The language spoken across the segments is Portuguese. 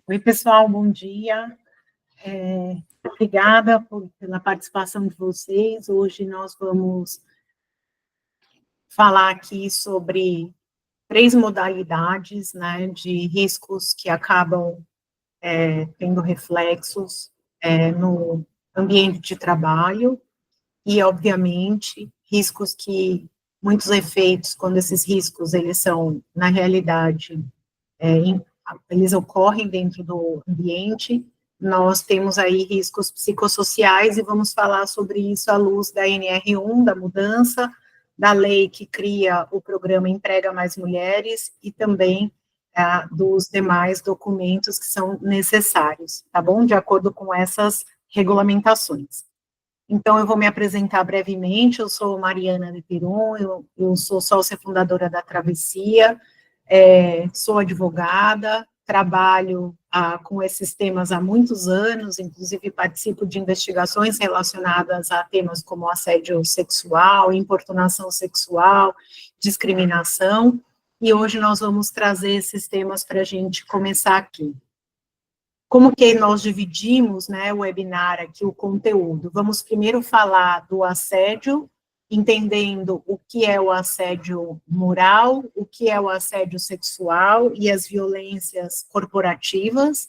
Oi, pessoal, bom dia. Obrigada pela participação de vocês. Hoje nós vamos falar aqui sobre 3 modalidades, né, de riscos que acabam tendo reflexos no ambiente de trabalho e, obviamente, riscos que muitos efeitos, quando esses riscos eles são, na realidade, eles ocorrem dentro do ambiente. Nós temos aí riscos psicossociais e vamos falar sobre isso à luz da NR1, da mudança, da lei que cria o programa Emprega Mais Mulheres e também dos demais documentos que são necessários, tá bom? De acordo com essas regulamentações. Então, eu vou me apresentar brevemente. Eu sou Mariana de Peron, eu sou sócia fundadora da Travessia, sou advogada, trabalho com esses temas há muitos anos, inclusive participo de investigações relacionadas a temas como assédio sexual, importunação sexual, discriminação, e hoje nós vamos trazer esses temas para a gente começar aqui. Como que nós dividimos, né, o webinar aqui, o conteúdo? Vamos primeiro falar do assédio, entendendo o que é o assédio moral, o que é o assédio sexual e as violências corporativas.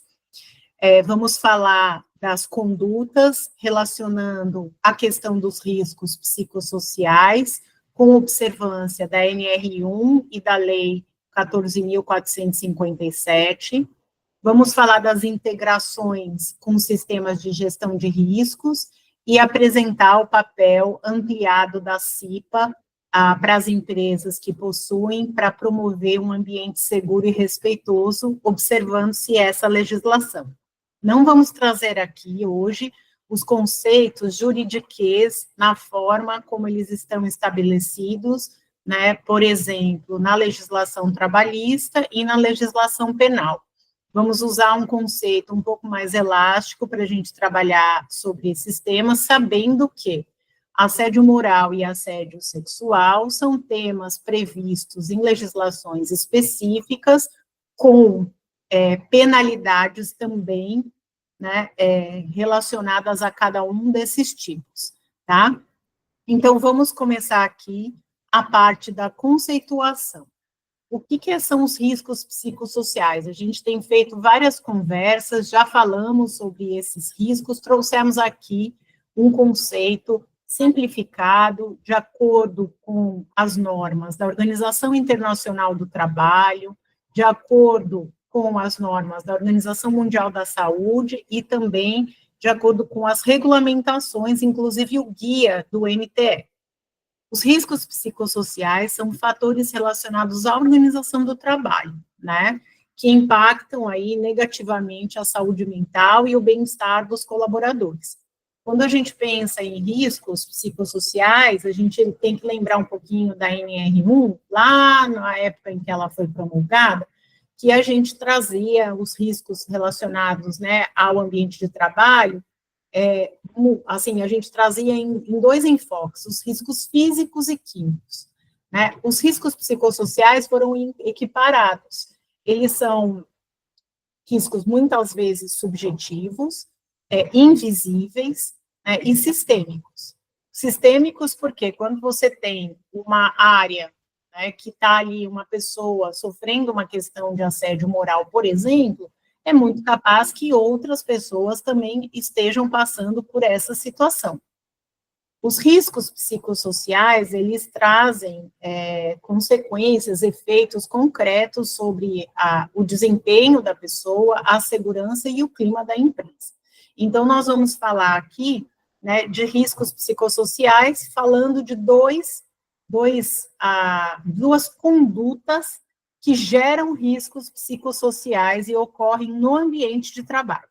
Vamos falar das condutas, relacionando a questão dos riscos psicossociais, com observância da NR1 e da Lei 14.457. Vamos falar das integrações com sistemas de gestão de riscos e apresentar o papel ampliado da CIPA para as empresas que possuem, para promover um ambiente seguro e respeitoso, observando-se essa legislação. Não vamos trazer aqui hoje os conceitos juridiquês na forma como eles estão estabelecidos, né, por exemplo, na legislação trabalhista e na legislação penal. Vamos usar um conceito um pouco mais elástico para a gente trabalhar sobre esses temas, sabendo que assédio moral e assédio sexual são temas previstos em legislações específicas, com penalidades também, né, relacionadas a cada um desses tipos, tá? Então, vamos começar aqui a parte da conceituação. O que são os riscos psicossociais? A gente tem feito várias conversas, já falamos sobre esses riscos, trouxemos aqui um conceito simplificado, de acordo com as normas da Organização Internacional do Trabalho, de acordo com as normas da Organização Mundial da Saúde e também de acordo com as regulamentações, inclusive o guia do MTE. Os riscos psicossociais são fatores relacionados à organização do trabalho, né, que impactam aí negativamente a saúde mental e o bem-estar dos colaboradores. Quando a gente pensa em riscos psicossociais, a gente tem que lembrar um pouquinho da NR1, lá na época em que ela foi promulgada, que a gente trazia os riscos relacionados, né, ao ambiente de trabalho, assim, a gente trazia em 2 enfoques, os riscos físicos e químicos, né? Os riscos psicossociais foram equiparados, eles são riscos muitas vezes subjetivos, invisíveis, né, e sistêmicos. Sistêmicos porque quando você tem uma área, né, que está ali uma pessoa sofrendo uma questão de assédio moral, por exemplo, é muito capaz que outras pessoas também estejam passando por essa situação. Os riscos psicossociais, eles trazem consequências, efeitos concretos sobre o desempenho da pessoa, a segurança e o clima da empresa. Então, nós vamos falar aqui, né, de riscos psicossociais, falando de duas condutas que geram riscos psicossociais e ocorrem no ambiente de trabalho.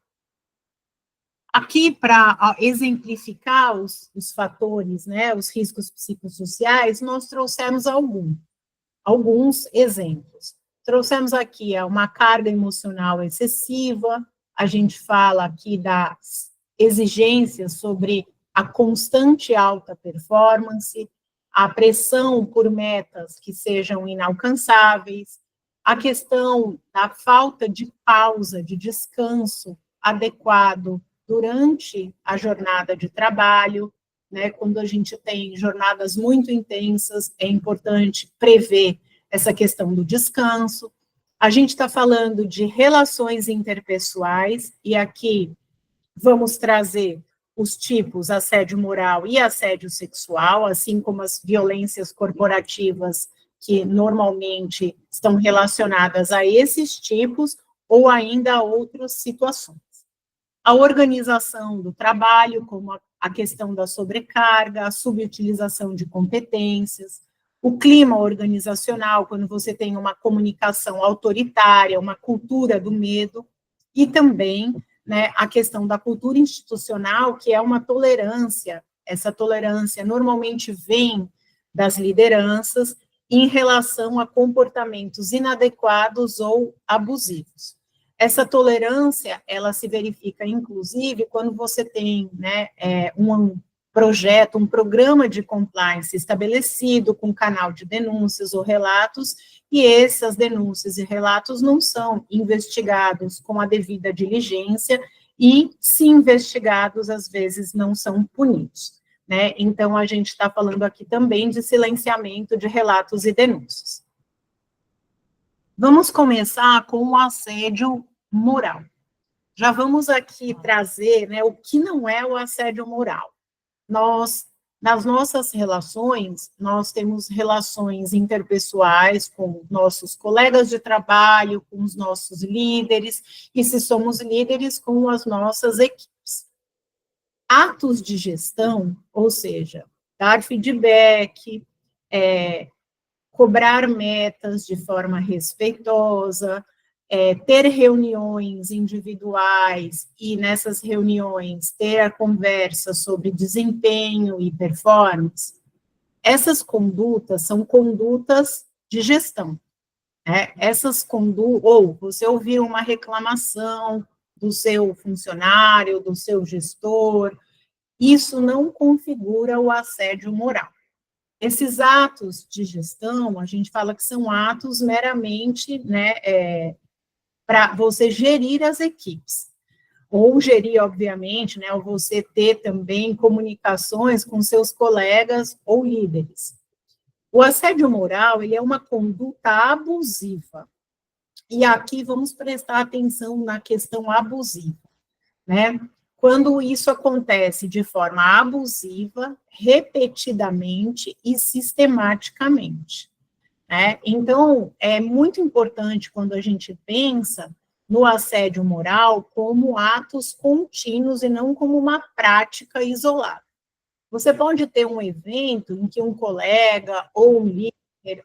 Aqui, para exemplificar os fatores, né, os riscos psicossociais, nós trouxemos alguns exemplos. Trouxemos aqui uma carga emocional excessiva, a gente fala aqui das exigências sobre a constante alta performance, a pressão por metas que sejam inalcançáveis, a questão da falta de pausa, de descanso adequado durante a jornada de trabalho, né? Quando a gente tem jornadas muito intensas, é importante prever essa questão do descanso. A gente está falando de relações interpessoais, e aqui vamos trazer os tipos assédio moral e assédio sexual, assim como as violências corporativas, que normalmente estão relacionadas a esses tipos, ou ainda a outras situações. A organização do trabalho, como a questão da sobrecarga, a subutilização de competências, o clima organizacional, quando você tem uma comunicação autoritária, uma cultura do medo, e também, né, a questão da cultura institucional, que é uma tolerância. Essa tolerância normalmente vem das lideranças em relação a comportamentos inadequados ou abusivos. Essa tolerância, ela se verifica, inclusive, quando você tem, né, um projeto, um programa de compliance estabelecido com canal de denúncias ou relatos, e essas denúncias e relatos não são investigados com a devida diligência, e, se investigados, às vezes não são punidos, né? Então, a gente está falando aqui também de silenciamento de relatos e denúncias. Vamos começar com o assédio moral. Já vamos aqui trazer, né, o que não é o assédio moral. Nós, nas nossas relações, nós temos relações interpessoais com nossos colegas de trabalho, com os nossos líderes, e se somos líderes, com as nossas equipes. Atos de gestão, ou seja, dar feedback, cobrar metas de forma respeitosa, ter reuniões individuais e, nessas reuniões, ter a conversa sobre desempenho e performance, essas condutas são condutas de gestão, né? Essas condutas, ou você ouvir uma reclamação do seu funcionário, do seu gestor, isso não configura o assédio moral. Esses atos de gestão, a gente fala que são atos meramente, né, para você gerir as equipes, ou gerir, obviamente, né, ou você ter também comunicações com seus colegas ou líderes. O assédio moral, ele é uma conduta abusiva, e aqui vamos prestar atenção na questão abusiva, né? Quando isso acontece de forma abusiva, repetidamente e sistematicamente, né? Então, é muito importante quando a gente pensa no assédio moral como atos contínuos e não como uma prática isolada. Você pode ter um evento em que um colega ou um líder,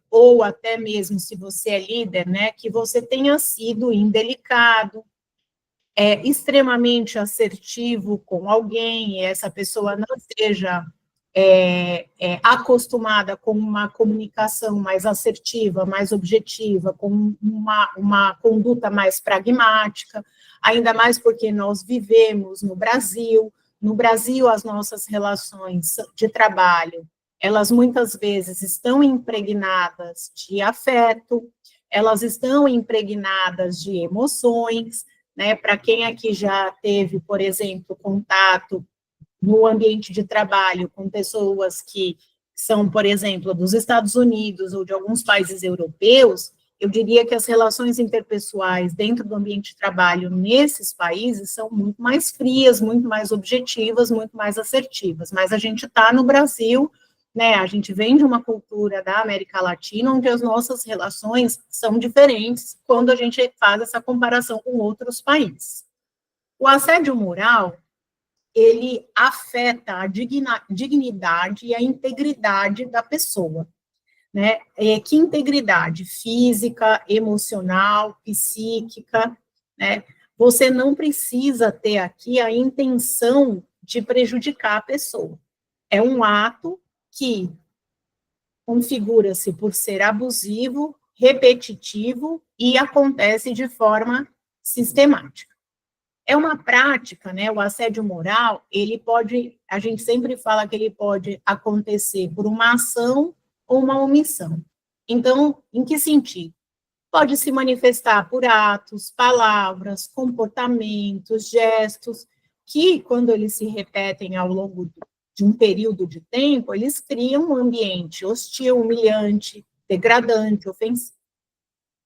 ou até mesmo se você é líder, né, que você tenha sido indelicado, extremamente assertivo com alguém, e essa pessoa não seja acostumada com uma comunicação mais assertiva, mais objetiva, com uma conduta mais pragmática, ainda mais porque nós vivemos no Brasil. No Brasil, as nossas relações de trabalho, elas muitas vezes estão impregnadas de afeto, elas estão impregnadas de emoções, né? Para quem aqui já teve, por exemplo, contato no ambiente de trabalho com pessoas que são, por exemplo, dos Estados Unidos ou de alguns países europeus, eu diria que as relações interpessoais dentro do ambiente de trabalho nesses países são muito mais frias, muito mais objetivas, muito mais assertivas. Mas a gente está no Brasil, né? A gente vem de uma cultura da América Latina, onde as nossas relações são diferentes quando a gente faz essa comparação com outros países. O assédio moral, ele afeta a dignidade e a integridade da pessoa, né? Que integridade física, emocional, psíquica, né? Você não precisa ter aqui a intenção de prejudicar a pessoa. É um ato que configura-se por ser abusivo, repetitivo e acontece de forma sistemática. É uma prática, né? O assédio moral, ele pode, a gente sempre fala que ele pode acontecer por uma ação ou uma omissão. Então, em que sentido? Pode se manifestar por atos, palavras, comportamentos, gestos, que, quando eles se repetem ao longo de um período de tempo, eles criam um ambiente hostil, humilhante, degradante, ofensivo.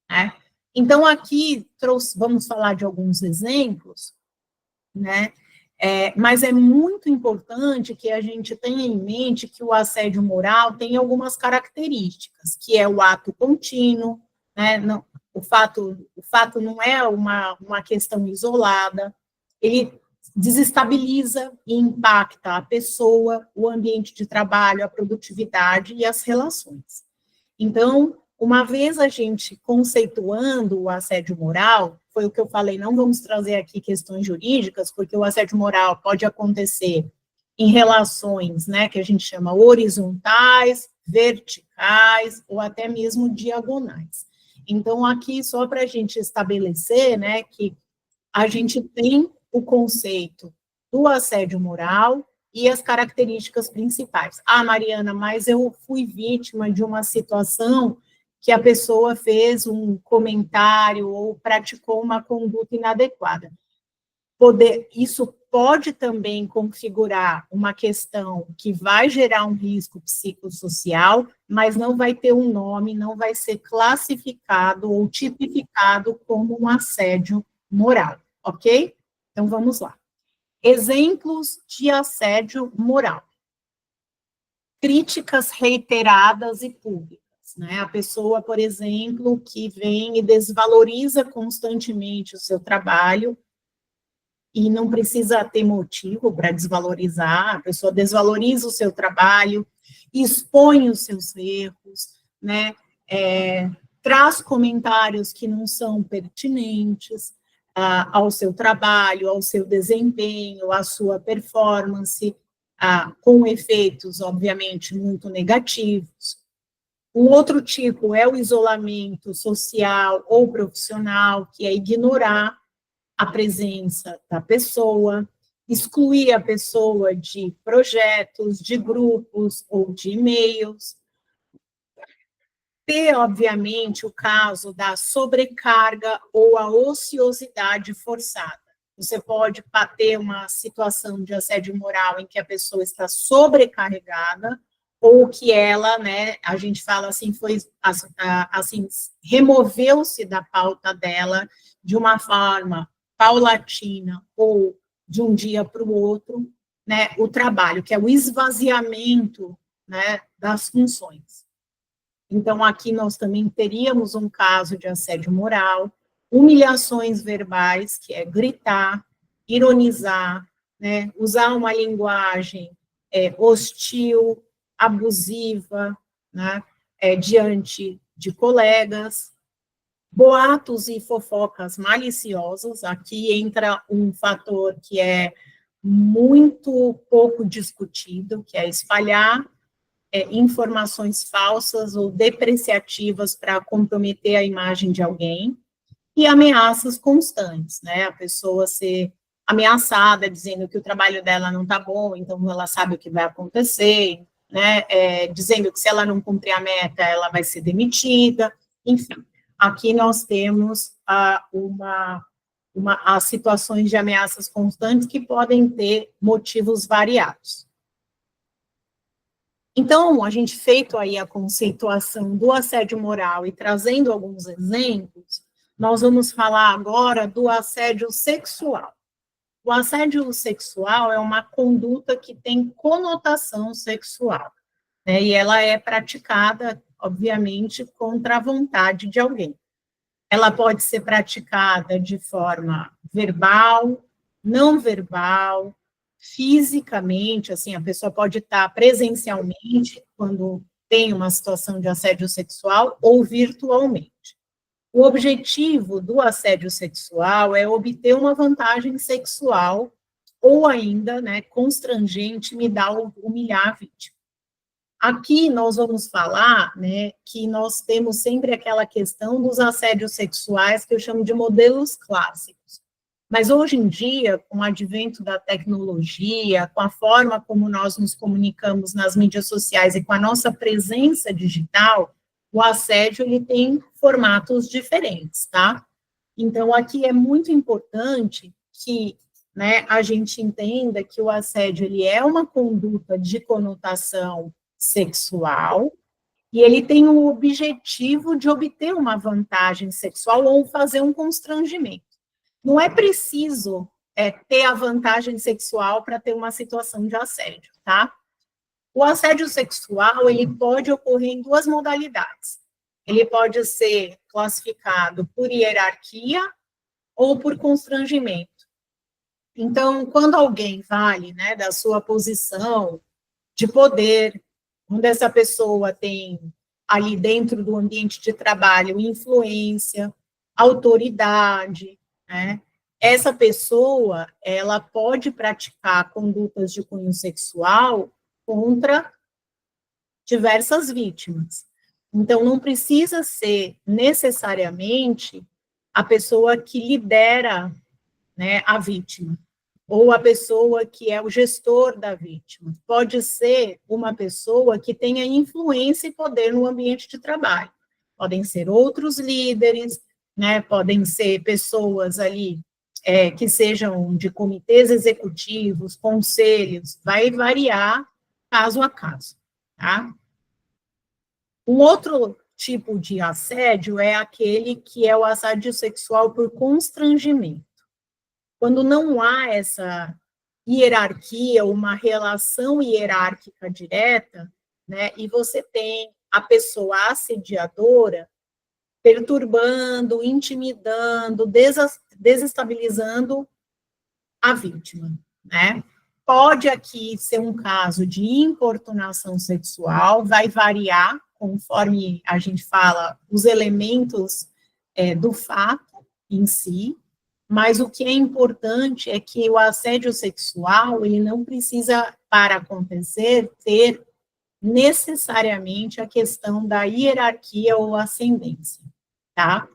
Né? Então, aqui, vamos falar de alguns exemplos, né? Mas é muito importante que a gente tenha em mente que o assédio moral tem algumas características, que é o ato contínuo, né? Não, o fato não é uma questão isolada, ele desestabiliza e impacta a pessoa, o ambiente de trabalho, a produtividade e as relações. Então, uma vez a gente conceituando o assédio moral, foi o que eu falei, não vamos trazer aqui questões jurídicas, porque o assédio moral pode acontecer em relações, né, que a gente chama horizontais, verticais, ou até mesmo diagonais. Então, aqui, só para a gente estabelecer, né, que a gente tem o conceito do assédio moral e as características principais. Ah, Mariana, mas eu fui vítima de uma situação que a pessoa fez um comentário ou praticou uma conduta inadequada. Isso pode também configurar uma questão que vai gerar um risco psicossocial, mas não vai ter um nome, não vai ser classificado ou tipificado como um assédio moral, ok? Então, vamos lá. Exemplos de assédio moral. Críticas reiteradas e públicas. Né? A pessoa, por exemplo, que vem e desvaloriza constantemente o seu trabalho, e não precisa ter motivo para desvalorizar, a pessoa desvaloriza o seu trabalho, expõe os seus erros, né? Traz comentários que não são pertinentes ao seu trabalho, ao seu desempenho, à sua performance, com efeitos, obviamente, muito negativos. Um outro tipo é o isolamento social ou profissional, que é ignorar a presença da pessoa, excluir a pessoa de projetos, de grupos ou de e-mails. Ter, obviamente, o caso da sobrecarga ou a ociosidade forçada. Você pode ter uma situação de assédio moral em que a pessoa está sobrecarregada, ou que ela, né, a gente fala assim, assim, removeu-se da pauta dela de uma forma paulatina ou de um dia para o outro, né, o trabalho, que é o esvaziamento, né, das funções. Então, aqui nós também teríamos um caso de assédio moral, humilhações verbais, que é gritar, ironizar, né, usar uma linguagem hostil, abusiva, né, diante de colegas, boatos e fofocas maliciosas. Aqui entra um fator que é muito pouco discutido, que é espalhar informações falsas ou depreciativas para comprometer a imagem de alguém, e ameaças constantes, né? A pessoa ser ameaçada, dizendo que o trabalho dela não está bom, então ela sabe o que vai acontecer, né? Dizendo que se ela não cumprir a meta, ela vai ser demitida, enfim. Aqui nós temos as situações de ameaças constantes que podem ter motivos variados. Então, a gente feito aí a conceituação do assédio moral e trazendo alguns exemplos, nós vamos falar agora do assédio sexual. O assédio sexual é uma conduta que tem conotação sexual, né, e ela é praticada, obviamente, contra a vontade de alguém. Ela pode ser praticada de forma verbal, não verbal, fisicamente, assim, a pessoa pode estar presencialmente, quando tem uma situação de assédio sexual, ou virtualmente. O objetivo do assédio sexual é obter uma vantagem sexual, ou ainda, né, constranger, intimidar ou humilhar a vítima. Aqui nós vamos falar, né, que nós temos sempre aquela questão dos assédios sexuais, que eu chamo de modelos clássicos. Mas hoje em dia, com o advento da tecnologia, com a forma como nós nos comunicamos nas mídias sociais e com a nossa presença digital, o assédio, ele tem formatos diferentes, tá? Então, aqui é muito importante que, né, a gente entenda que o assédio, ele é uma conduta de conotação sexual, e ele tem o objetivo de obter uma vantagem sexual ou fazer um constrangimento. Não é preciso ter a vantagem sexual para ter uma situação de assédio, tá? O assédio sexual, ele pode ocorrer em duas modalidades. Ele pode ser classificado por hierarquia ou por constrangimento. Então, quando alguém vale, né, da sua posição de poder, onde essa pessoa tem ali dentro do ambiente de trabalho influência, autoridade, né, essa pessoa, ela pode praticar condutas de cunho sexual contra diversas vítimas. Então, não precisa ser necessariamente a pessoa que lidera, né, a vítima, ou a pessoa que é o gestor da vítima. Pode ser uma pessoa que tenha influência e poder no ambiente de trabalho. Podem ser outros líderes, né, podem ser pessoas ali que sejam de comitês executivos, conselhos, vai variar caso a caso, tá? Um outro tipo de assédio é aquele que é o assédio sexual por constrangimento. Quando não há essa hierarquia, uma relação hierárquica direta, né, e você tem a pessoa assediadora perturbando, intimidando, desestabilizando a vítima, né? Pode aqui ser um caso de importunação sexual, vai variar conforme a gente fala os elementos do fato em si, mas o que é importante é que o assédio sexual, ele não precisa, para acontecer, ter necessariamente a questão da hierarquia ou ascendência, tá?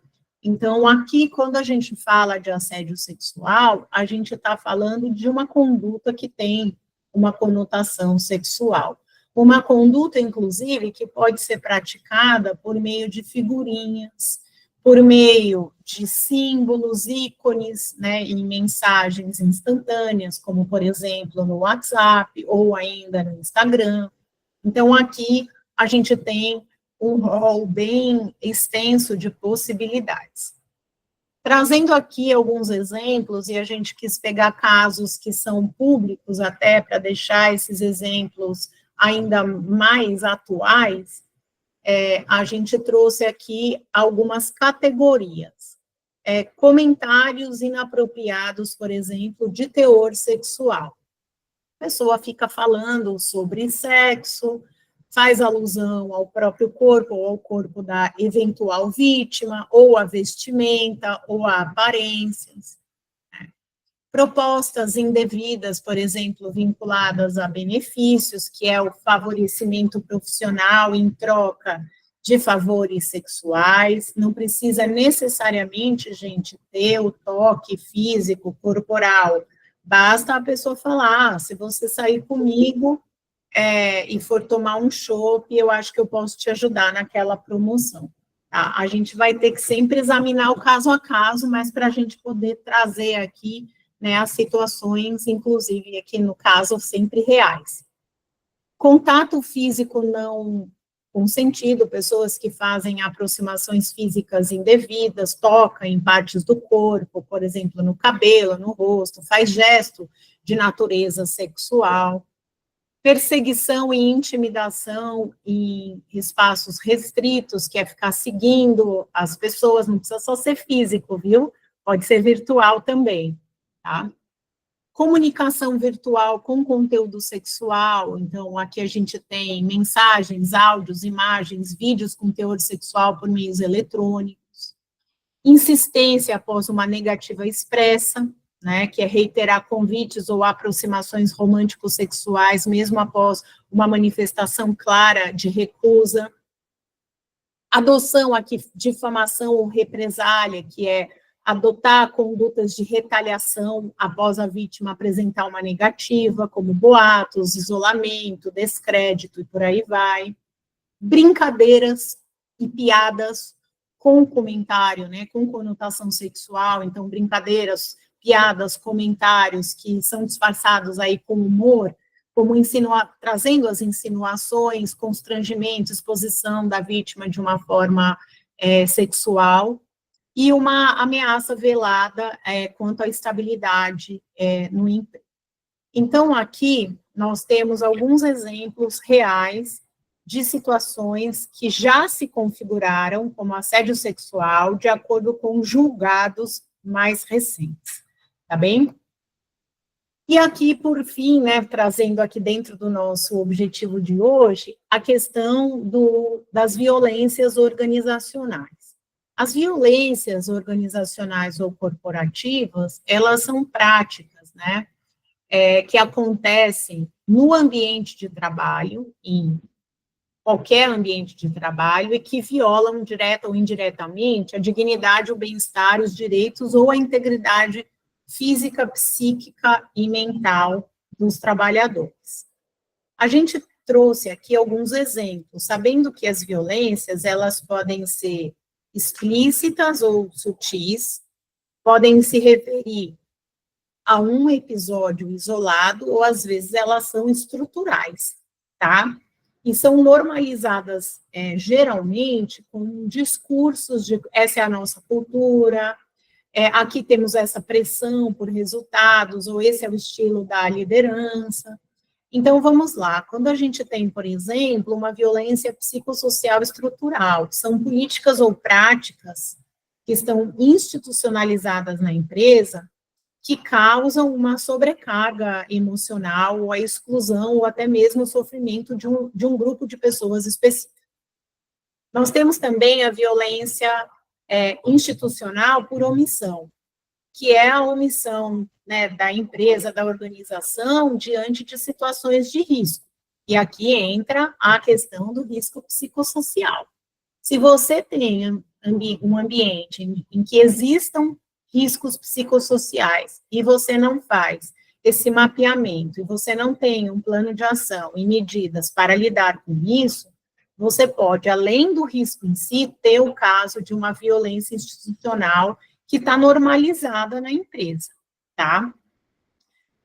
Então, aqui, quando a gente fala de assédio sexual, a gente está falando de uma conduta que tem uma conotação sexual. Uma conduta, inclusive, que pode ser praticada por meio de figurinhas, por meio de símbolos, ícones, né, em mensagens instantâneas, como, por exemplo, no WhatsApp ou ainda no Instagram. Então, aqui a gente tem um rol bem extenso de possibilidades. Trazendo aqui alguns exemplos, e a gente quis pegar casos que são públicos até para deixar esses exemplos ainda mais atuais, a gente trouxe aqui algumas categorias. Comentários inapropriados, por exemplo, de teor sexual. A pessoa fica falando sobre sexo, faz alusão ao próprio corpo, ou ao corpo da eventual vítima, ou a vestimenta, ou a aparências. Propostas indevidas, por exemplo, vinculadas a benefícios, que é o favorecimento profissional em troca de favores sexuais. Não precisa necessariamente, gente, ter o toque físico, corporal. Basta a pessoa falar, se você sair comigo e for tomar um chopp, eu acho que eu posso te ajudar naquela promoção. Tá? A gente vai ter que sempre examinar o caso a caso, mas para a gente poder trazer aqui, né, as situações, inclusive aqui no caso, sempre reais. Contato físico não consentido, pessoas que fazem aproximações físicas indevidas, toca em partes do corpo, por exemplo, no cabelo, no rosto, faz gesto de natureza sexual. Perseguição e intimidação em espaços restritos, que é ficar seguindo as pessoas, não precisa só ser físico, viu? Pode ser virtual também, tá? Comunicação virtual com conteúdo sexual, então aqui a gente tem mensagens, áudios, imagens, vídeos com teor sexual por meios eletrônicos. Insistência após uma negativa expressa, né, que é reiterar convites ou aproximações românticos sexuais, mesmo após uma manifestação clara de recusa. Adoção aqui, difamação ou represália, que é adotar condutas de retaliação após a vítima apresentar uma negativa, como boatos, isolamento, descrédito e por aí vai. Brincadeiras e piadas com comentário, né, com conotação sexual, então brincadeiras, piadas, comentários que são disfarçados aí com humor, como trazendo as insinuações, constrangimento, exposição da vítima de uma forma sexual, e uma ameaça velada quanto à estabilidade no emprego. Então, aqui, nós temos alguns exemplos reais de situações que já se configuraram como assédio sexual, de acordo com julgados mais recentes, tá bem? E aqui, por fim, né, trazendo aqui dentro do nosso objetivo de hoje, a questão das violências organizacionais. As violências organizacionais ou corporativas, elas são práticas, né, que acontecem no ambiente de trabalho, em qualquer ambiente de trabalho, e que violam, direta ou indiretamente, a dignidade, o bem-estar, os direitos ou a integridade física, psíquica e mental dos trabalhadores. A gente trouxe aqui alguns exemplos, sabendo que as violências, elas podem ser explícitas ou sutis, podem se referir a um episódio isolado, ou às vezes elas são estruturais, tá? E são normalizadas, geralmente, com discursos de essa é a nossa cultura, aqui temos essa pressão por resultados, ou esse é o estilo da liderança. Então, vamos lá. Quando a gente tem, por exemplo, uma violência psicossocial estrutural, que são políticas ou práticas que estão institucionalizadas na empresa, que causam uma sobrecarga emocional, ou a exclusão, ou até mesmo o sofrimento de um grupo de pessoas específicas. Nós temos também a violência institucional por omissão, que é a omissão, né, da empresa, da organização, diante de situações de risco. E aqui entra a questão do risco psicossocial. Se você tem um ambiente em que existam riscos psicossociais e você não faz esse mapeamento, e você não tem um plano de ação e medidas para lidar com isso, você pode, além do risco em si, ter o caso de uma violência institucional que está normalizada na empresa, tá?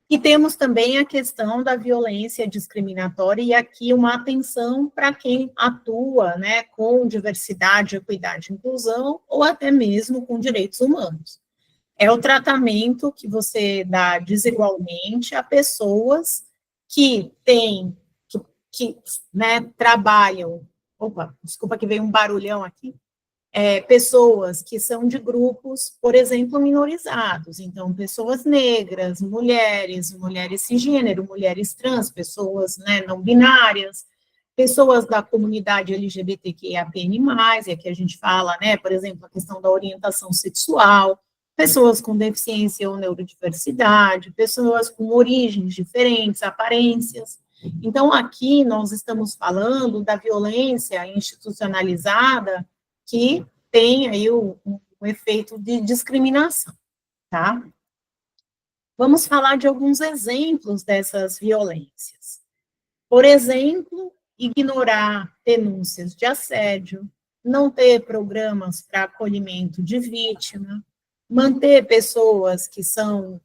E temos também a questão da violência discriminatória, e aqui uma atenção para quem atua, né, com diversidade, equidade e inclusão, ou até mesmo com direitos humanos. É o tratamento que você dá desigualmente a pessoas que têm, né, trabalham, opa, desculpa que veio um barulhão aqui, pessoas que são de grupos, por exemplo, minorizados, então, pessoas negras, mulheres cisgênero, mulheres trans, pessoas, né, não binárias, pessoas da comunidade LGBTQIAPN+, e aqui a gente fala, né, por exemplo, a questão da orientação sexual, pessoas com deficiência ou neurodiversidade, pessoas com origens diferentes, aparências. Então, aqui nós estamos falando da violência institucionalizada que tem aí o efeito de discriminação, tá? Vamos falar de alguns exemplos dessas violências. Por exemplo, ignorar denúncias de assédio, não ter programas para acolhimento de vítima, manter pessoas que são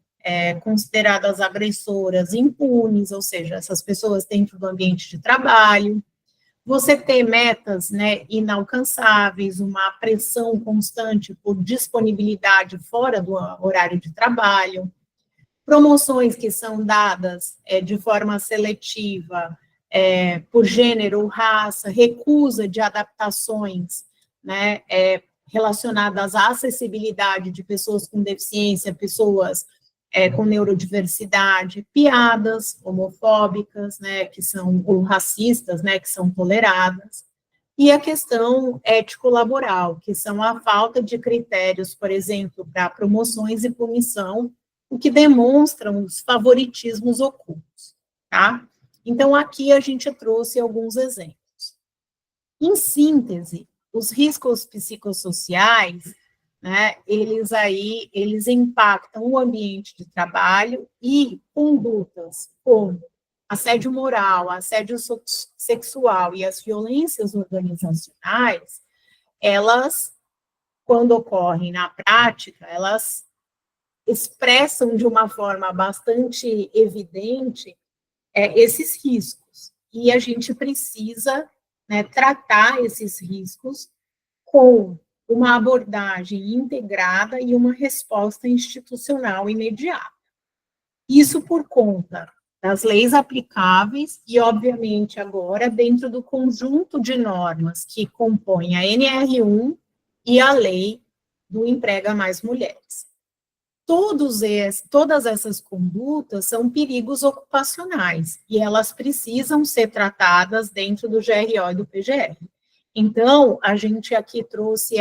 consideradas agressoras impunes, ou seja, essas pessoas dentro do ambiente de trabalho, você ter metas, né, inalcançáveis, uma pressão constante por disponibilidade fora do horário de trabalho, promoções que são dadas de forma seletiva por gênero ou raça, recusa de adaptações, né, relacionadas à acessibilidade de pessoas com deficiência, pessoas com neurodiversidade, piadas homofóbicas, né, que são, ou racistas, né, que são toleradas, e a questão ético-laboral, que são a falta de critérios, por exemplo, para promoções e punição, o que demonstram os favoritismos ocultos, tá? Então, aqui a gente trouxe alguns exemplos. Em síntese, os riscos psicossociais, né, eles impactam o ambiente de trabalho e condutas como assédio moral, assédio sexual e as violências organizacionais elas, quando ocorrem na prática, elas expressam de uma forma bastante evidente esses riscos. E a gente precisa, né, tratar esses riscos com uma abordagem integrada e uma resposta institucional imediata. Isso por conta das leis aplicáveis e, obviamente, agora, dentro do conjunto de normas que compõem a NR1 e a lei do Emprega Mais Mulheres. Todas essas condutas são perigos ocupacionais e elas precisam ser tratadas dentro do GRO e do PGR. Então, a gente aqui trouxe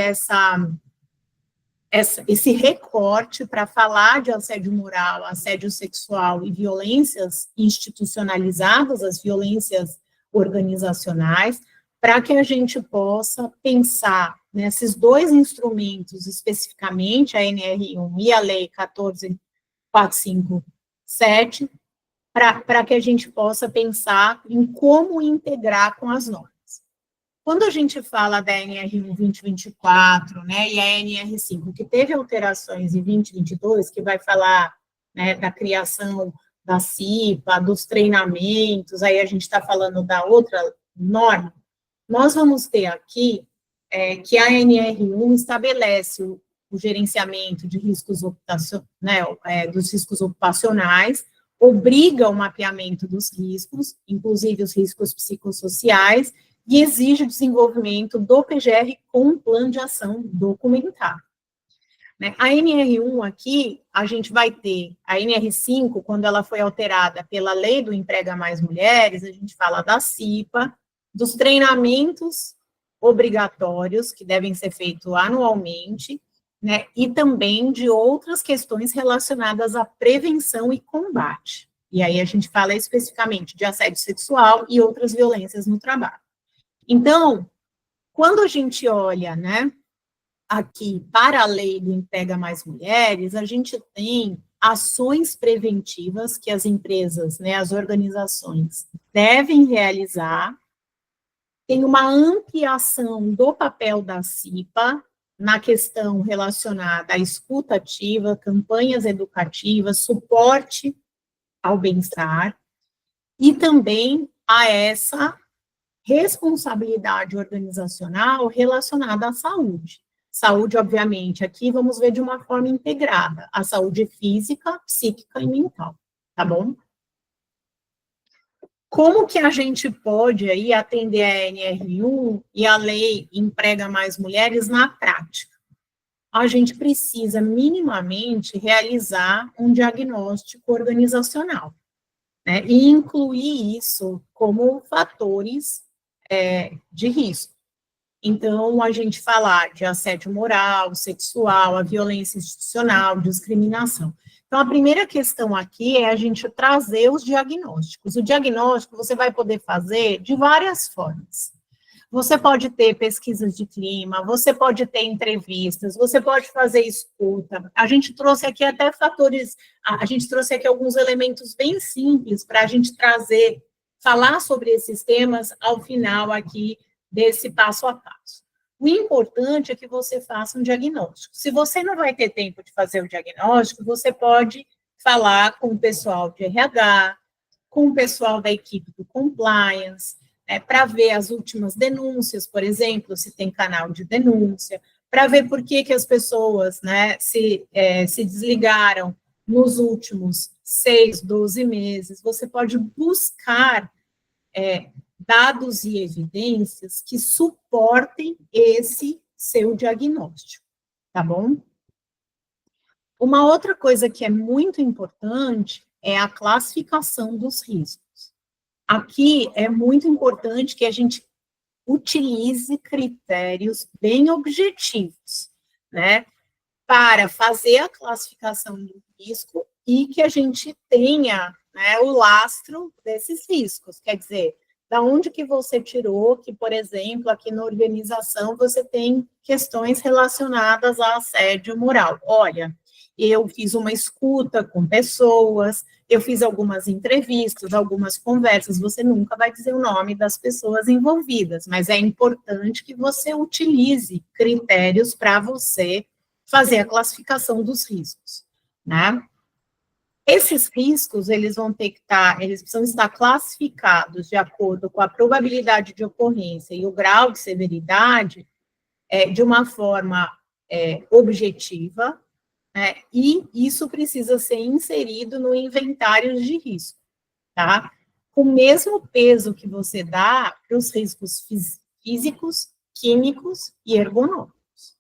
esse recorte para falar de assédio moral, assédio sexual e violências institucionalizadas, as violências organizacionais, para que a gente possa pensar nesses dois instrumentos, especificamente a NR1 e a Lei 14.457, para que a gente possa pensar em como integrar com as normas. Quando a gente fala da NR1 2024, né, e a NR5, que teve alterações em 2022, que vai falar, né, da criação da CIPA, dos treinamentos, aí a gente está falando da outra norma, nós vamos ter aqui que a NR1 estabelece o gerenciamento de riscos dos riscos ocupacionais, obriga o mapeamento dos riscos, inclusive os riscos psicossociais, e exige o desenvolvimento do PGR com um plano de ação documentado. A NR1 aqui, a gente vai ter, a NR5, quando ela foi alterada pela Lei do Emprega Mais Mulheres, a gente fala da CIPA, dos treinamentos obrigatórios, que devem ser feitos anualmente, né, e também de outras questões relacionadas à prevenção e combate. E aí a gente fala especificamente de assédio sexual e outras violências no trabalho. Então, quando a gente olha, né, aqui para a Lei do Emprega Mais Mulheres, a gente tem ações preventivas que as empresas, né, as organizações devem realizar, tem uma ampliação do papel da CIPA na questão relacionada à escuta ativa, campanhas educativas, suporte ao bem-estar, e também a essa responsabilidade organizacional relacionada à saúde. Saúde, obviamente, aqui vamos ver de uma forma integrada, a saúde física, psíquica e mental, tá bom? Como que a gente pode aí atender a NR1 e a lei Emprega Mais Mulheres na prática? A gente precisa minimamente realizar um diagnóstico organizacional, né, e incluir isso como fatores de risco. Então, a gente falar de assédio moral, sexual, a violência institucional, discriminação. Então, a primeira questão aqui é a gente trazer os diagnósticos. O diagnóstico você vai poder fazer de várias formas. Você pode ter pesquisas de clima, você pode ter entrevistas, você pode fazer escuta. A gente trouxe aqui até fatores, a gente trouxe aqui alguns elementos bem simples para a gente trazer, falar sobre esses temas ao final aqui desse passo a passo. O importante é que você faça um diagnóstico. Se você não vai ter tempo de fazer o diagnóstico, você pode falar com o pessoal de RH, com o pessoal da equipe do compliance, para ver as últimas denúncias, por exemplo, se tem canal de denúncia, para ver por que as pessoas, né, se desligaram nos últimos 6, 12 meses. Você pode buscar dados e evidências que suportem esse seu diagnóstico, tá bom? Uma outra coisa que é muito importante é a classificação dos riscos. Aqui é muito importante que a gente utilize critérios bem objetivos, né, para fazer a classificação do risco e que a gente tenha, né, o lastro desses riscos, quer dizer, da onde que você tirou que, por exemplo, aqui na organização você tem questões relacionadas a assédio moral. Olha, eu fiz uma escuta com pessoas, eu fiz algumas entrevistas, algumas conversas, você nunca vai dizer o nome das pessoas envolvidas, mas é importante que você utilize critérios para você fazer a classificação dos riscos, né? Esses riscos, eles vão ter que estar, eles precisam estar classificados de acordo com a probabilidade de ocorrência e o grau de severidade, de uma forma objetiva, e isso precisa ser inserido no inventário de risco, tá? Com o mesmo peso que você dá para os riscos físicos, químicos e ergonômicos.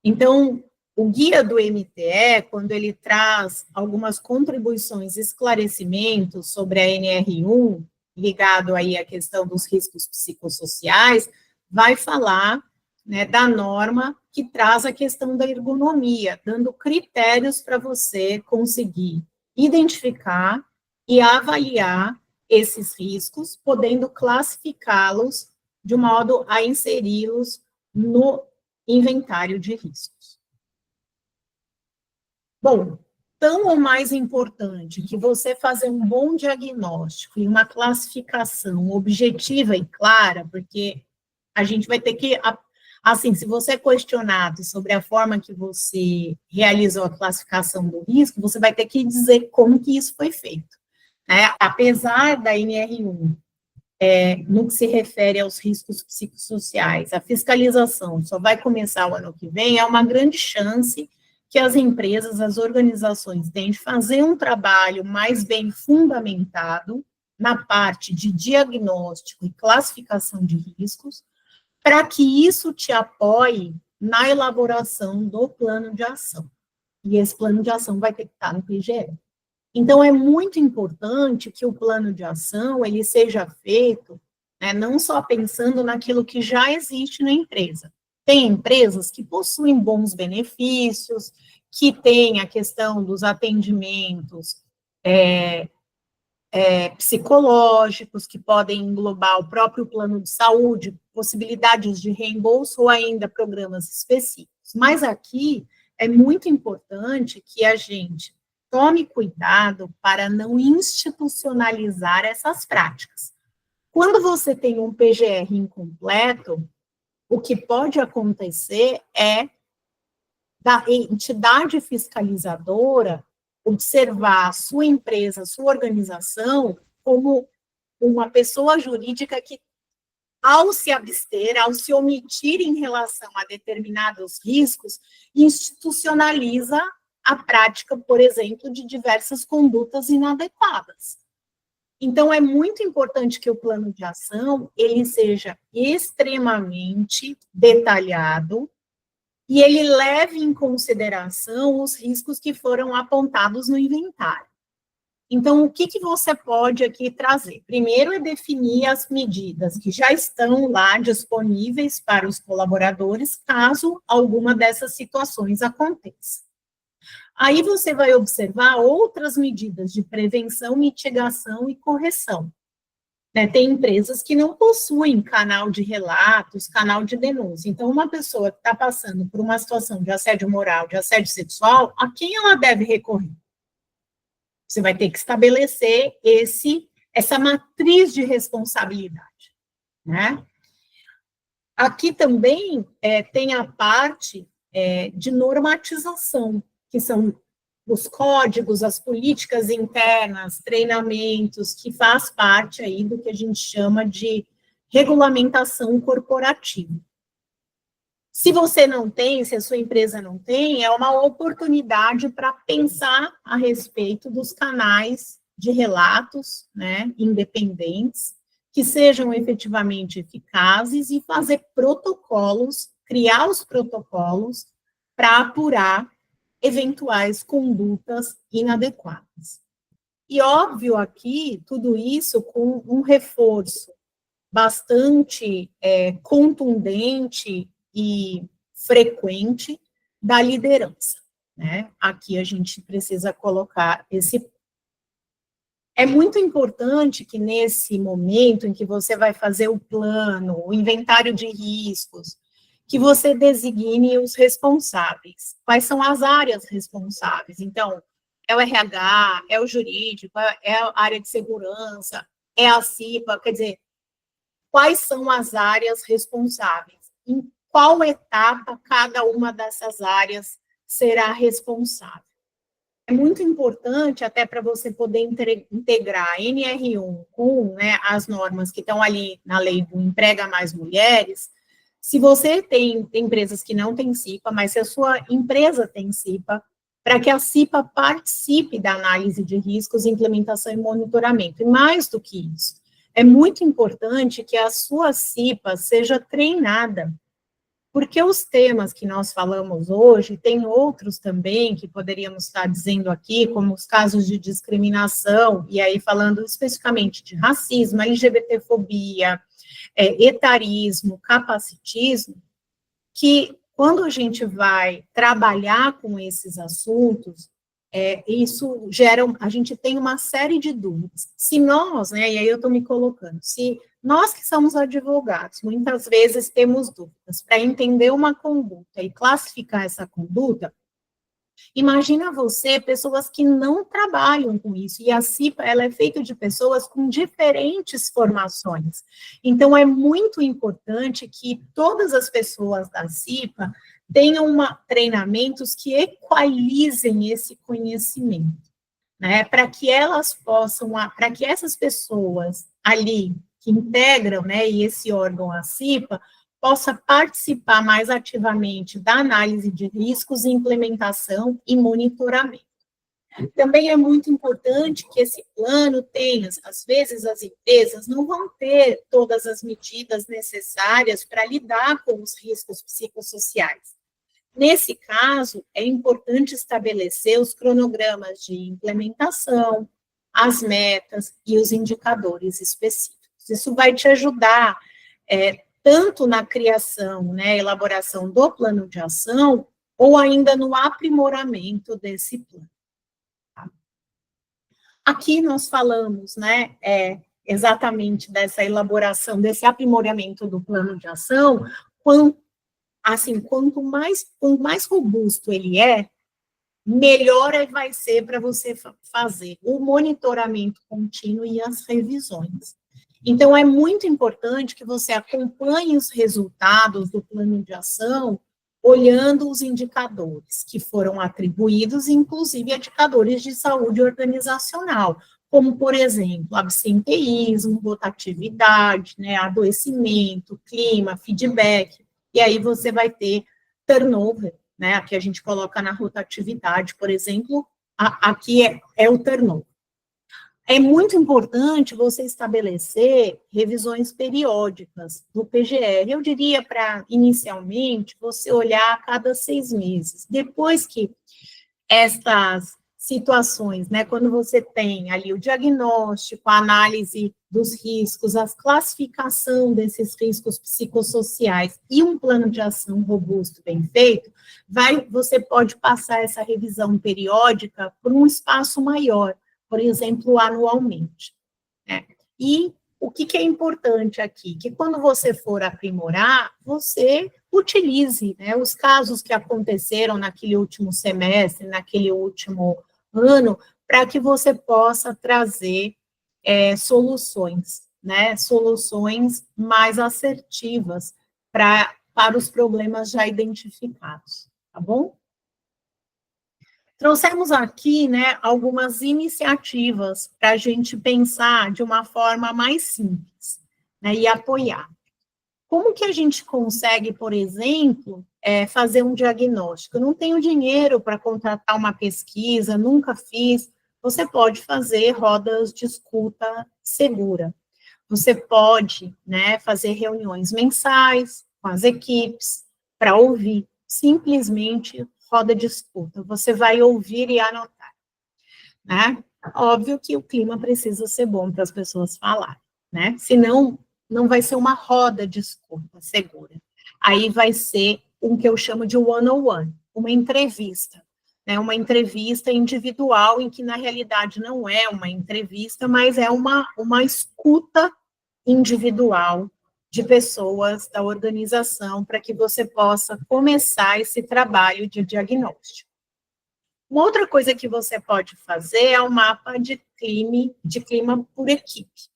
Então, o guia do MTE, quando ele traz algumas contribuições, esclarecimentos sobre a NR1, ligado aí à questão dos riscos psicossociais, vai falar, né, da norma que traz a questão da ergonomia, dando critérios para você conseguir identificar e avaliar esses riscos, podendo classificá-los de modo a inseri-los no inventário de riscos. Bom, tão ou mais importante que você fazer um bom diagnóstico e uma classificação objetiva e clara, porque a gente vai ter que, assim, se você é questionado sobre a forma que você realizou a classificação do risco, você vai ter que dizer como que isso foi feito, né? Apesar da NR1, no que se refere aos riscos psicossociais, a fiscalização só vai começar o ano que vem, é uma grande chance que as empresas, as organizações têm de fazer um trabalho mais bem fundamentado na parte de diagnóstico e classificação de riscos, para que isso te apoie na elaboração do plano de ação. E esse plano de ação vai ter que estar no PGE. Então, é muito importante que o plano de ação, ele seja feito, né, não só pensando naquilo que já existe na empresa. Tem empresas que possuem bons benefícios, que têm a questão dos atendimentos psicológicos, que podem englobar o próprio plano de saúde, possibilidades de reembolso ou ainda programas específicos. Mas aqui é muito importante que a gente tome cuidado para não institucionalizar essas práticas. Quando você tem um PGR incompleto, o que pode acontecer é da entidade fiscalizadora observar a sua empresa, a sua organização, como uma pessoa jurídica que, ao se abster, ao se omitir em relação a determinados riscos, institucionaliza a prática, por exemplo, de diversas condutas inadequadas. Então, é muito importante que o plano de ação, ele seja extremamente detalhado e ele leve em consideração os riscos que foram apontados no inventário. Então, o que você pode aqui trazer? Primeiro é definir as medidas que já estão lá disponíveis para os colaboradores, caso alguma dessas situações aconteça. Aí você vai observar outras medidas de prevenção, mitigação e correção. Né, tem empresas que não possuem canal de relatos, canal de denúncia. Então, uma pessoa que está passando por uma situação de assédio moral, de assédio sexual, a quem ela deve recorrer? Você vai ter que estabelecer essa matriz de responsabilidade, né? Aqui também tem a parte de normatização, que são os códigos, as políticas internas, treinamentos, que faz parte aí do que a gente chama de regulamentação corporativa. Se você não tem, se a sua empresa não tem, é uma oportunidade para pensar a respeito dos canais de relatos, né, independentes, que sejam efetivamente eficazes e fazer protocolos, criar os protocolos para apurar eventuais condutas inadequadas. E óbvio aqui, tudo isso com um reforço bastante contundente e frequente da liderança, né? Aqui a gente precisa colocar esse. É muito importante que nesse momento em que você vai fazer o plano, o inventário de riscos, que você designe os responsáveis. Quais são as áreas responsáveis? Então, é o RH, é o jurídico, é a área de segurança, é a CIPA, quer dizer, quais são as áreas responsáveis? Em qual etapa cada uma dessas áreas será responsável? É muito importante, até para você poder integrar a NR1 com, né, as normas que estão ali na lei do Emprega Mais Mulheres. Se você tem empresas que não têm CIPA, mas se a sua empresa tem CIPA, para que a CIPA participe da análise de riscos, implementação e monitoramento. E mais do que isso, é muito importante que a sua CIPA seja treinada, porque os temas que nós falamos hoje, tem outros também que poderíamos estar dizendo aqui, como os casos de discriminação, e aí falando especificamente de racismo, LGBTfobia, etarismo, capacitismo, que quando a gente vai trabalhar com esses assuntos, isso gera, a gente tem uma série de dúvidas. Se nós, né, e aí eu estou me colocando, se nós que somos advogados, muitas vezes temos dúvidas para entender uma conduta e classificar essa conduta, imagina você, pessoas que não trabalham com isso, e a CIPA, ela é feita de pessoas com diferentes formações. Então, é muito importante que todas as pessoas da CIPA tenham treinamentos que equalizem esse conhecimento, né, para que elas possam, para que essas pessoas ali, que integram, né, e esse órgão, a CIPA, possa participar mais ativamente da análise de riscos, implementação e monitoramento. Também é muito importante que esse plano tenha, às vezes as empresas não vão ter todas as medidas necessárias para lidar com os riscos psicossociais. Nesse caso, é importante estabelecer os cronogramas de implementação, as metas e os indicadores específicos. Isso vai te ajudar tanto na criação, né, elaboração do plano de ação, ou ainda no aprimoramento desse plano. Aqui nós falamos, né, exatamente dessa elaboração, desse aprimoramento do plano de ação, quanto mais robusto ele melhor vai ser para você fazer o monitoramento contínuo e as revisões. Então, é muito importante que você acompanhe os resultados do plano de ação, olhando os indicadores que foram atribuídos, inclusive indicadores de saúde organizacional, como, por exemplo, absenteísmo, rotatividade, né, adoecimento, clima, feedback, e aí você vai ter turnover, né, aqui a gente coloca na rotatividade, por exemplo, aqui é o turnover. É muito importante você estabelecer revisões periódicas do PGR. Eu diria para, inicialmente, você olhar a cada 6 meses. Depois que estas situações, né, quando você tem ali o diagnóstico, a análise dos riscos, a classificação desses riscos psicossociais e um plano de ação robusto, bem feito, você pode passar essa revisão periódica por um espaço maior, por exemplo, anualmente, né? E o que é importante aqui? Que quando você for aprimorar, você utilize, né, os casos que aconteceram naquele último semestre, naquele último ano, para que você possa trazer soluções, né, soluções mais assertivas para os problemas já identificados, tá bom? Trouxemos aqui, né, algumas iniciativas para a gente pensar de uma forma mais simples, né, e apoiar. Como que a gente consegue, por exemplo, fazer um diagnóstico? Eu não tenho dinheiro para contratar uma pesquisa, nunca fiz. Você pode fazer rodas de escuta segura. Você pode, né, fazer reuniões mensais com as equipes para ouvir, simplesmente roda de escuta. Você vai ouvir e anotar, né? Óbvio que o clima precisa ser bom para as pessoas falarem, né? Senão, não vai ser uma roda de escuta segura. Aí vai ser o que eu chamo de one-on-one, uma entrevista, né? Uma entrevista individual, em que, na realidade, não é uma entrevista, mas é uma escuta individual de pessoas da organização para que você possa começar esse trabalho de diagnóstico. Uma outra coisa que você pode fazer é um mapa de clima por equipe.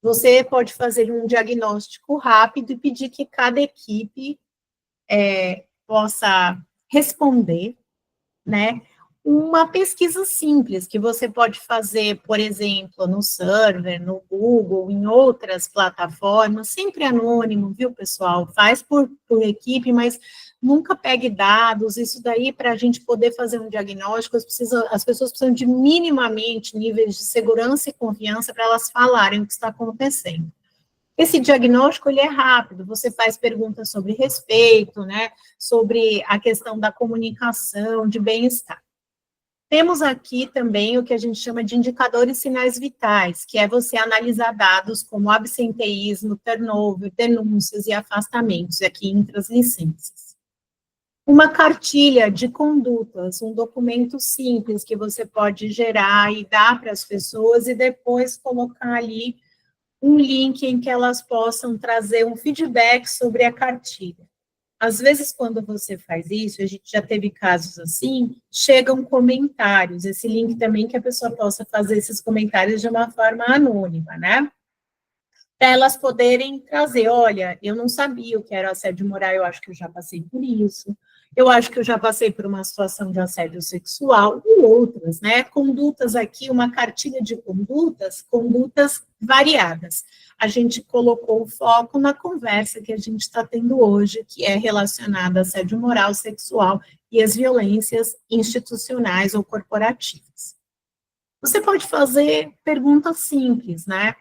Você pode fazer um diagnóstico rápido e pedir que cada equipe possa responder, né? Uma pesquisa simples que você pode fazer, por exemplo, no server, no Google, em outras plataformas, sempre anônimo, viu, pessoal? Faz por equipe, mas nunca pegue dados. Isso daí, para a gente poder fazer um diagnóstico, as pessoas precisam de minimamente níveis de segurança e confiança para elas falarem o que está acontecendo. Esse diagnóstico, ele é rápido, você faz perguntas sobre respeito, né, sobre a questão da comunicação, de bem-estar. Temos aqui também o que a gente chama de indicadores sinais vitais, que é você analisar dados como absenteísmo, turnover, denúncias e afastamentos, aqui entre as licenças. Uma cartilha de condutas, um documento simples que você pode gerar e dar para as pessoas e depois colocar ali um link em que elas possam trazer um feedback sobre a cartilha. Às vezes, quando você faz isso, a gente já teve casos assim, chegam comentários, esse link também que a pessoa possa fazer esses comentários de uma forma anônima, né? Para elas poderem trazer, olha, eu não sabia o que era assédio moral, eu acho que eu já passei por isso, eu acho que eu já passei por uma situação de assédio sexual, e outras, né? Condutas aqui, uma cartilha de condutas variadas. A gente colocou o foco na conversa que a gente está tendo hoje, que é relacionada a assédio moral, sexual e as violências institucionais ou corporativas. Você pode fazer perguntas simples, né?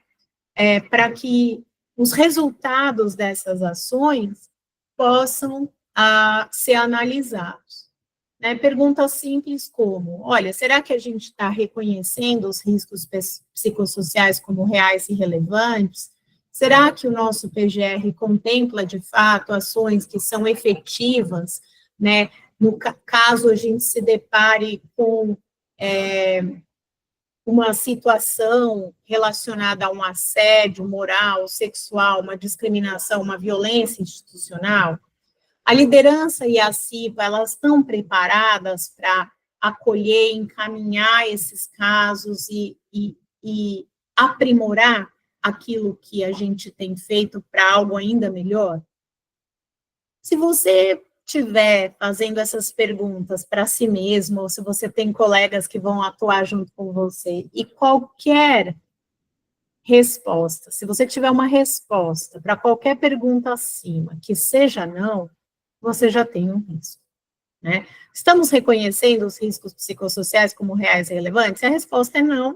Para que os resultados dessas ações possam ser analisados. Né? Perguntas simples como, olha, será que a gente está reconhecendo os riscos psicossociais como reais e relevantes? Será que o nosso PGR contempla, de fato, ações que são efetivas, né? No caso a gente se depare com uma situação relacionada a um assédio moral, sexual, uma discriminação, uma violência institucional? A liderança e a CIPA, elas estão preparadas para acolher, encaminhar esses casos e aprimorar aquilo que a gente tem feito para algo ainda melhor? Se você estiver fazendo essas perguntas para si mesmo, ou se você tem colegas que vão atuar junto com você, e qualquer resposta, se você tiver uma resposta para qualquer pergunta acima, que seja não, você já tem um risco, né? Estamos reconhecendo os riscos psicossociais como reais e relevantes? Se a resposta é não,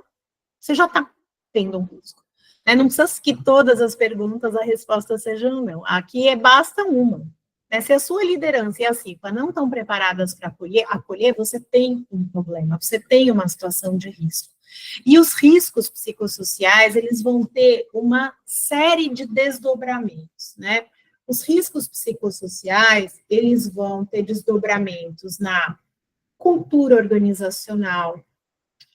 você já está tendo um risco. Né? Não precisa que todas as perguntas a resposta seja não. Aqui basta uma. Né? Se a sua liderança e a CIPA não estão preparadas para acolher, você tem um problema, você tem uma situação de risco. E os riscos psicossociais, eles vão ter uma série de desdobramentos, né? Os riscos psicossociais, eles vão ter desdobramentos na cultura organizacional,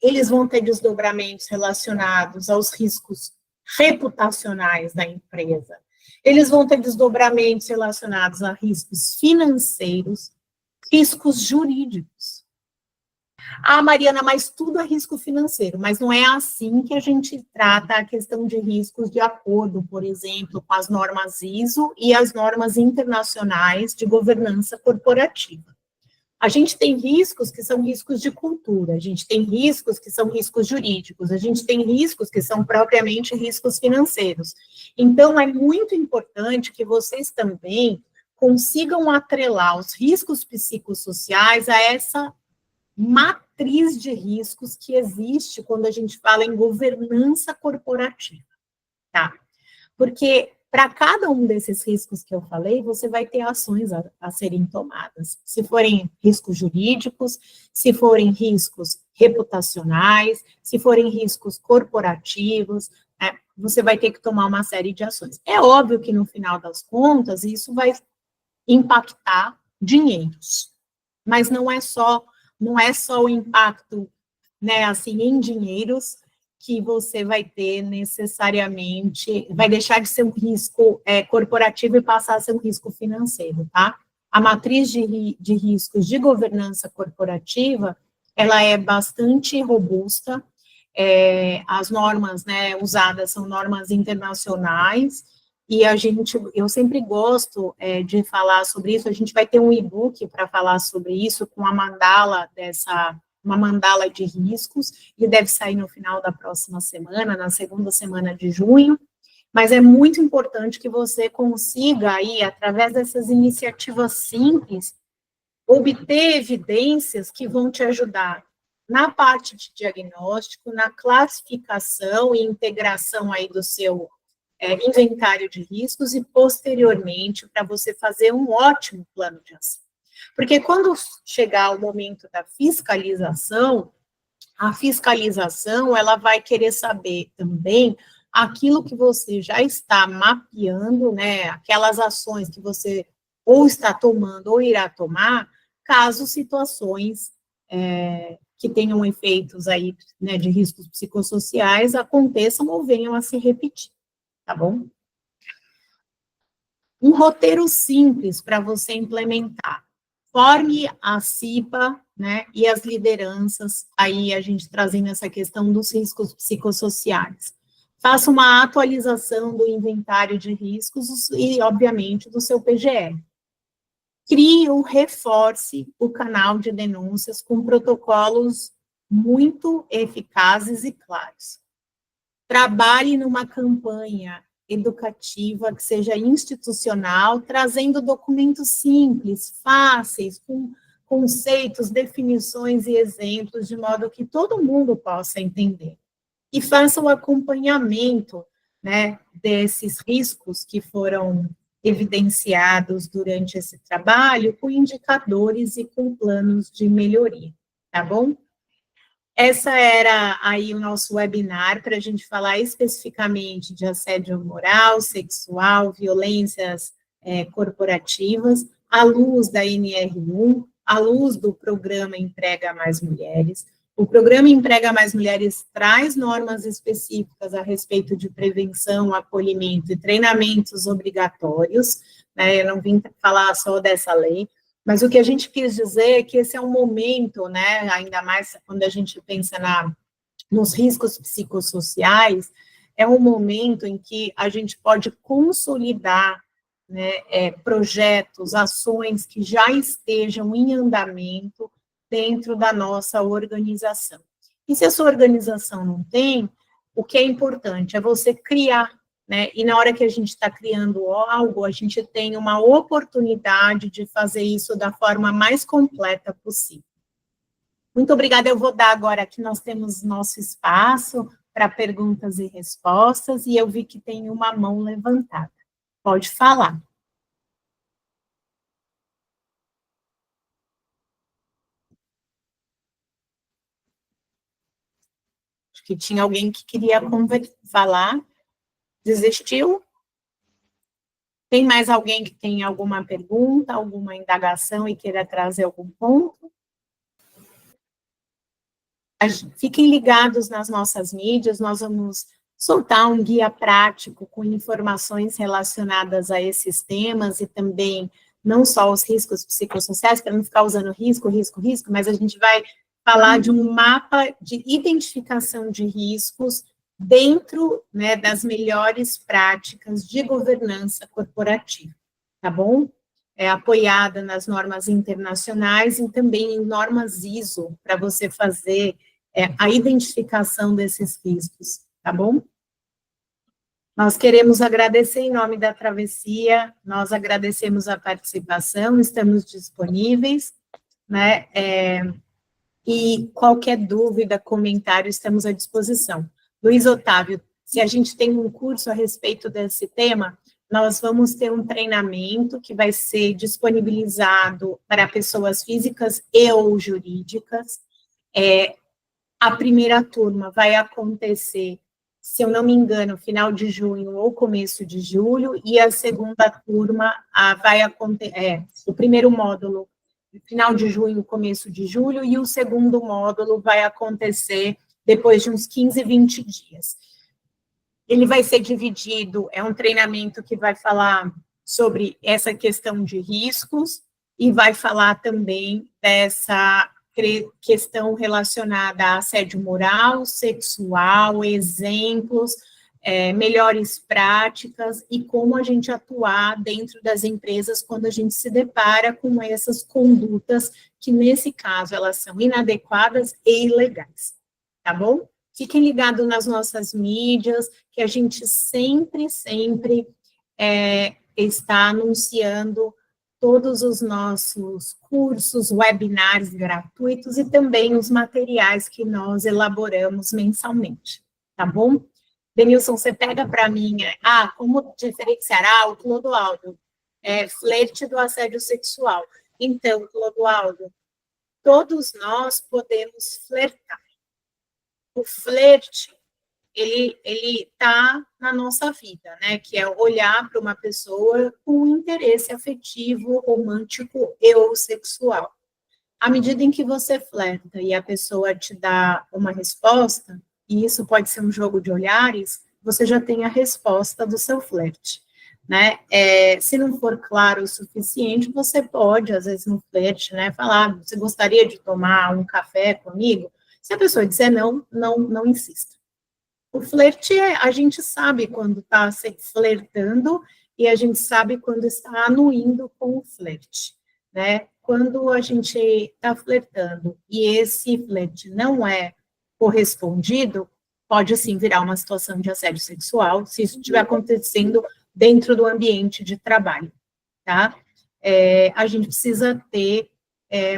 eles vão ter desdobramentos relacionados aos riscos reputacionais da empresa, eles vão ter desdobramentos relacionados a riscos financeiros, riscos jurídicos. Ah, Mariana, mas tudo é risco financeiro, mas não é assim que a gente trata a questão de riscos de acordo, por exemplo, com as normas ISO e as normas internacionais de governança corporativa. A gente tem riscos que são riscos de cultura, a gente tem riscos que são riscos jurídicos, a gente tem riscos que são propriamente riscos financeiros. Então, é muito importante que vocês também consigam atrelar os riscos psicossociais a essa matriz de riscos que existe quando a gente fala em governança corporativa, tá? Porque para cada um desses riscos que eu falei, você vai ter ações a serem tomadas. Se forem riscos jurídicos, se forem riscos reputacionais, se forem riscos corporativos, você vai ter que tomar uma série de ações. É óbvio que no final das contas, isso vai impactar dinheiros, mas não é só o impacto, né, assim, em dinheiros que você vai ter necessariamente, vai deixar de ser um risco corporativo e passar a ser um risco financeiro, tá? A matriz de riscos de governança corporativa, ela é bastante robusta, as normas, né, usadas são normas internacionais, e eu sempre gosto de falar sobre isso, a gente vai ter um e-book para falar sobre isso, com a mandala uma mandala de riscos, que deve sair no final da próxima semana, na segunda semana de junho, mas é muito importante que você consiga aí, através dessas iniciativas simples, obter evidências que vão te ajudar na parte de diagnóstico, na classificação e integração aí do seu inventário de riscos e, posteriormente, para você fazer um ótimo plano de ação. Porque quando chegar o momento da fiscalização, a fiscalização, ela vai querer saber também aquilo que você já está mapeando, né, aquelas ações que você ou está tomando ou irá tomar, caso situações que tenham efeitos aí, né, de riscos psicossociais aconteçam ou venham a se repetir, tá bom? Um roteiro simples para você implementar. Forme a CIPA, né, e as lideranças, aí a gente trazendo essa questão dos riscos psicossociais. Faça uma atualização do inventário de riscos e, obviamente, do seu PGR. Crie ou reforce o canal de denúncias com protocolos muito eficazes e claros. Trabalhe numa campanha educativa que seja institucional, trazendo documentos simples, fáceis, com conceitos, definições e exemplos, de modo que todo mundo possa entender. E faça o acompanhamento, né, desses riscos que foram evidenciados durante esse trabalho, com indicadores e com planos de melhoria, tá bom? Essa era aí o nosso webinar para a gente falar especificamente de assédio moral, sexual, violências corporativas, à luz da NR1, à luz do programa Emprega Mais Mulheres. O programa Emprega Mais Mulheres traz normas específicas a respeito de prevenção, acolhimento e treinamentos obrigatórios, né? Eu não vim falar só dessa lei, mas o que a gente quis dizer é que esse é um momento, né, ainda mais quando a gente pensa nos riscos psicossociais, é um momento em que a gente pode consolidar, né, projetos, ações que já estejam em andamento dentro da nossa organização. E se a sua organização não tem, o que é importante é você criar, né? E na hora que a gente está criando algo, a gente tem uma oportunidade de fazer isso da forma mais completa possível. Muito obrigada, eu vou dar agora que nós temos nosso espaço para perguntas e respostas, e eu vi que tem uma mão levantada. Pode falar. Acho que tinha alguém que queria falar. Desistiu? Tem mais alguém que tem alguma pergunta, alguma indagação e queira trazer algum ponto? Fiquem ligados nas nossas mídias, nós vamos soltar um guia prático com informações relacionadas a esses temas e também não só os riscos psicossociais, para não ficar usando risco, mas a gente vai falar de um mapa de identificação de riscos dentro, né, das melhores práticas de governança corporativa, tá bom? Apoiada nas normas internacionais e também em normas ISO, para você fazer a identificação desses riscos, tá bom? Nós queremos agradecer em nome da Travessia, nós agradecemos a participação, estamos disponíveis, né, e qualquer dúvida, comentário, estamos à disposição. Luiz Otávio, se a gente tem um curso a respeito desse tema, nós vamos ter um treinamento que vai ser disponibilizado para pessoas físicas e ou jurídicas. A primeira turma vai acontecer, se eu não me engano, final de junho ou começo de julho, e a segunda turma vai acontecer, o primeiro módulo, final de junho, começo de julho, e o segundo módulo vai acontecer depois de uns 15, 20 dias. Ele vai ser dividido, é um treinamento que vai falar sobre essa questão de riscos e vai falar também dessa questão relacionada a assédio moral, sexual, exemplos, melhores práticas e como a gente atuar dentro das empresas quando a gente se depara com essas condutas que, nesse caso, elas são inadequadas e ilegais, tá bom? Fiquem ligados nas nossas mídias, que a gente sempre está anunciando todos os nossos cursos, webinars gratuitos e também os materiais que nós elaboramos mensalmente, tá bom? Denilson, você pega para mim, como diferenciar o Clodoaldo, flerte do assédio sexual. Então, Clodoaldo, todos nós podemos flertar. O flerte, ele está na nossa vida, né, que é olhar para uma pessoa com interesse afetivo, romântico e ou sexual. À medida em que você flerta e a pessoa te dá uma resposta, e isso pode ser um jogo de olhares, você já tem a resposta do seu flerte, né? Se não for claro o suficiente, você pode, às vezes, no flerte, né, falar, você gostaria de tomar um café comigo? Se a pessoa disser não insista. O flerte, a gente sabe quando está flertando e a gente sabe quando está anuindo com o flerte, né? Quando a gente está flertando e esse flerte não é correspondido, pode, sim, virar uma situação de assédio sexual, se isso estiver acontecendo dentro do ambiente de trabalho, tá? A gente precisa ter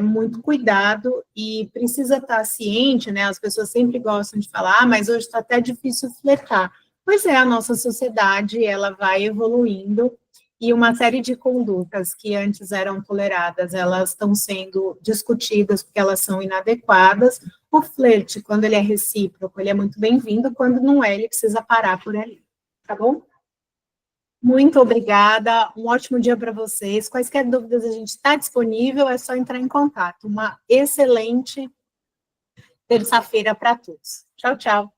muito cuidado e precisa estar ciente, né? As pessoas sempre gostam de falar, mas hoje está até difícil flertar. Pois é, a nossa sociedade, ela vai evoluindo e uma série de condutas que antes eram toleradas, elas estão sendo discutidas porque elas são inadequadas. O flerte, quando ele é recíproco, ele é muito bem-vindo, quando não é, ele precisa parar por ali, tá bom? Muito obrigada, um ótimo dia para vocês. Quaisquer dúvidas, a gente está disponível, é só entrar em contato. Uma excelente terça-feira para todos. Tchau, tchau.